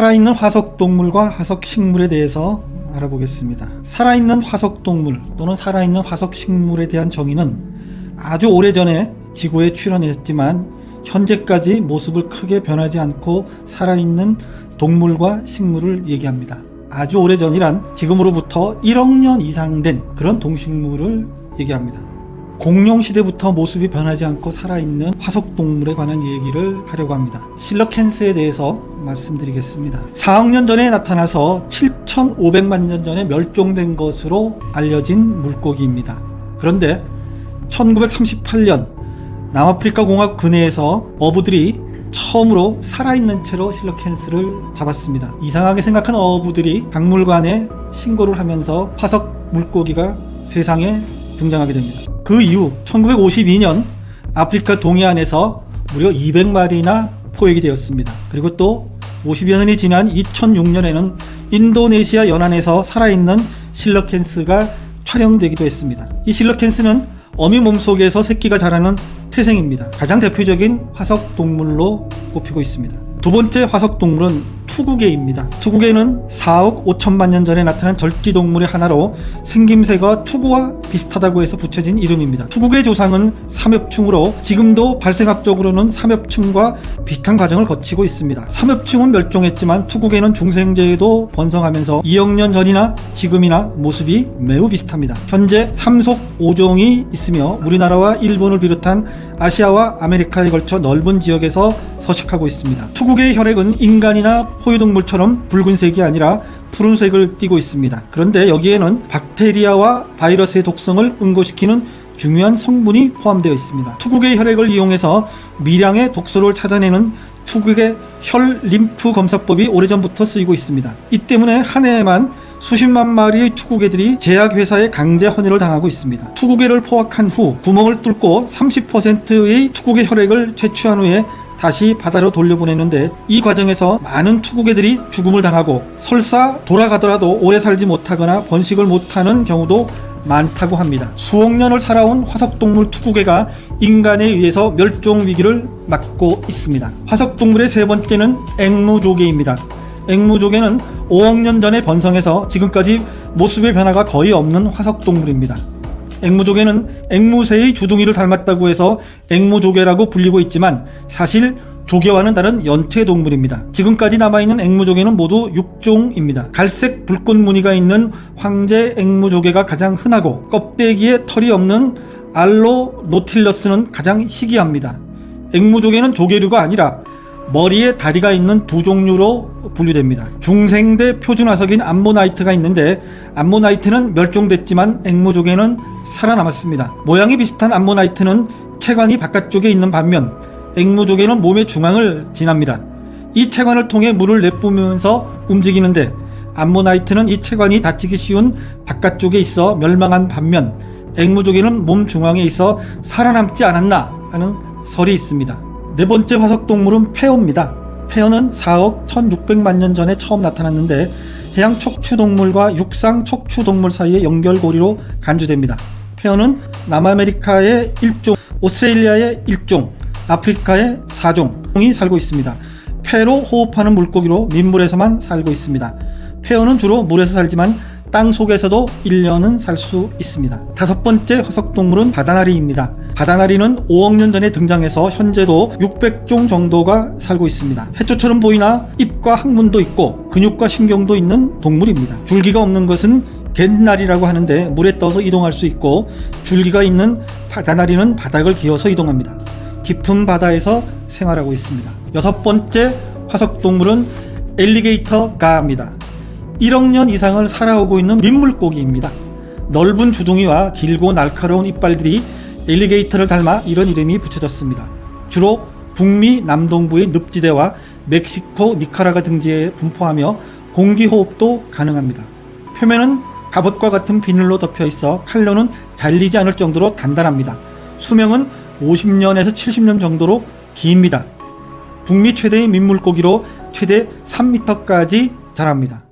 살아있는 화석동물과 화석식물에 대해서 알아보겠습니다. 살아있는 화석동물 또는 살아있는 화석식물에 대한 정의는 아주 오래전에 지구에 출현했지만 현재까지 모습을 크게 변하지 않고 살아있는 동물과 식물을 얘기합니다. 아주 오래전이란 지금으로부터 1억 년 이상 된 그런 동식물을 얘기합니다. 공룡시대부터 모습이 변하지 않고 살아있는 화석동물에 관한 얘기를 하려고 합니다. 실러캔스에 대해서 말씀드리겠습니다. 4억 년 전에 나타나서 7,500만 년 전에 멸종된 것으로 알려진 물고기입니다. 그런데 1938년 남아프리카 공화국 근해에서 어부들이 처음으로 살아있는 채로 실러캔스를 잡았습니다. 이상하게 생각한 어부들이 박물관에 신고를 하면서 화석 물고기가 세상에 등장하게 됩니다. 그 이후 1952년 아프리카 동해안에서 무려 200마리나 포획이 되었습니다. 그리고 또 50여 년이 지난 2006년에는 인도네시아 연안에서 살아있는 실러캔스가 촬영되기도 했습니다. 이 실러캔스는 어미 몸속에서 새끼가 자라는 태생입니다. 가장 대표적인 화석동물로 꼽히고 있습니다. 두 번째 화석동물은 투구개입니다. 투구개는 4억 5천만 년 전에 나타난 절지동물의 하나로 생김새가 투구와 비슷하다고 해서 붙여진 이름입니다. 투구개 조상은 삼엽충으로 지금도 발생학적으로는 삼엽충과 비슷한 과정을 거치고 있습니다. 삼엽충은 멸종했지만 투구개는 중생제에도 번성하면서 2억 년 전이나 지금이나 모습이 매우 비슷합니다. 현재 3속 5종이 있으며 우리나라와 일본을 비롯한 아시아와 아메리카에 걸쳐 넓은 지역에서 서식하고 있습니다. 투구개의 혈액은 인간이나 포유동물처럼 붉은색이 아니라 푸른색을 띠고 있습니다. 그런데 여기에는 박테리아와 바이러스의 독성을 응고시키는 중요한 성분이 포함되어 있습니다. 투구개의 혈액을 이용해서 미량의 독소를 찾아내는 투구개 혈 림프 검사법이 오래전부터 쓰이고 있습니다. 이 때문에 한 해에만 수십만 마리의 투구개들이 제약회사에 강제 헌혈을 당하고 있습니다. 투구개를 포획한 후 구멍을 뚫고 30%의 투구개 혈액을 채취한 후에 다시 바다로 돌려보내는데 이 과정에서 많은 투구개들이 죽음을 당하고 설사 돌아가더라도 오래 살지 못하거나 번식을 못하는 경우도 많다고 합니다. 수억 년을 살아온 화석동물 투구개가 인간에 의해서 멸종 위기를 맞고 있습니다. 화석동물의 세 번째는 앵무조개입니다. 앵무조개는 5억 년 전에 번성해서 지금까지 모습의 변화가 거의 없는 화석동물입니다. 앵무조개는 앵무새의 주둥이를 닮았다고 해서 앵무조개라고 불리고 있지만 사실 조개와는 다른 연체동물입니다. 지금까지 남아있는 앵무조개는 모두 6종입니다. 갈색 불꽃 무늬가 있는 황제 앵무조개가 가장 흔하고 껍데기에 털이 없는 알로노틸러스는 가장 희귀합니다. 앵무조개는 조개류가 아니라 머리에 다리가 있는 두 종류로 분류됩니다. 중생대 표준화석인 암모나이트가 있는데 암모나이트는 멸종됐지만 앵무조개는 살아남았습니다. 모양이 비슷한 암모나이트는 체관이 바깥쪽에 있는 반면 앵무조개는 몸의 중앙을 지납니다. 이 체관을 통해 물을 내뿜으면서 움직이는데 암모나이트는 이 체관이 다치기 쉬운 바깥쪽에 있어 멸망한 반면 앵무조개는 몸 중앙에 있어 살아남지 않았나 하는 설이 있습니다. 네 번째 화석동물은 페어입니다. 페어는 4억 1600만 년 전에 처음 나타났는데 해양 척추동물과 육상 척추동물 사이의 연결고리로 간주됩니다. 페어는 남아메리카의 1종, 오스트레일리아의 1종, 아프리카의 4종이 살고 있습니다. 폐로 호흡하는 물고기로 민물에서만 살고 있습니다. 페어는 주로 물에서 살지만 땅 속에서도 1년은 살 수 있습니다. 다섯 번째 화석동물은 바다나리입니다. 바다나리는 5억 년 전에 등장해서 현재도 600종 정도가 살고 있습니다. 해초처럼 보이나 입과 항문도 있고 근육과 신경도 있는 동물입니다. 줄기가 없는 것은 갯나리라고 하는데 물에 떠서 이동할 수 있고 줄기가 있는 바다나리는 바닥을 기어서 이동합니다. 깊은 바다에서 생활하고 있습니다. 여섯 번째 화석동물은 엘리게이터 가입니다. 1억 년 이상을 살아오고 있는 민물고기입니다. 넓은 주둥이와 길고 날카로운 이빨들이 엘리게이터를 닮아 이런 이름이 붙여졌습니다. 주로 북미 남동부의 늪지대와 멕시코 니카라가 등지에 분포하며 공기호흡도 가능합니다. 표면은 갑옷과 같은 비늘로 덮여 있어 칼로는 잘리지 않을 정도로 단단합니다. 수명은 50년에서 70년 정도로 깁니다. 북미 최대의 민물고기로 최대 3m까지 자랍니다.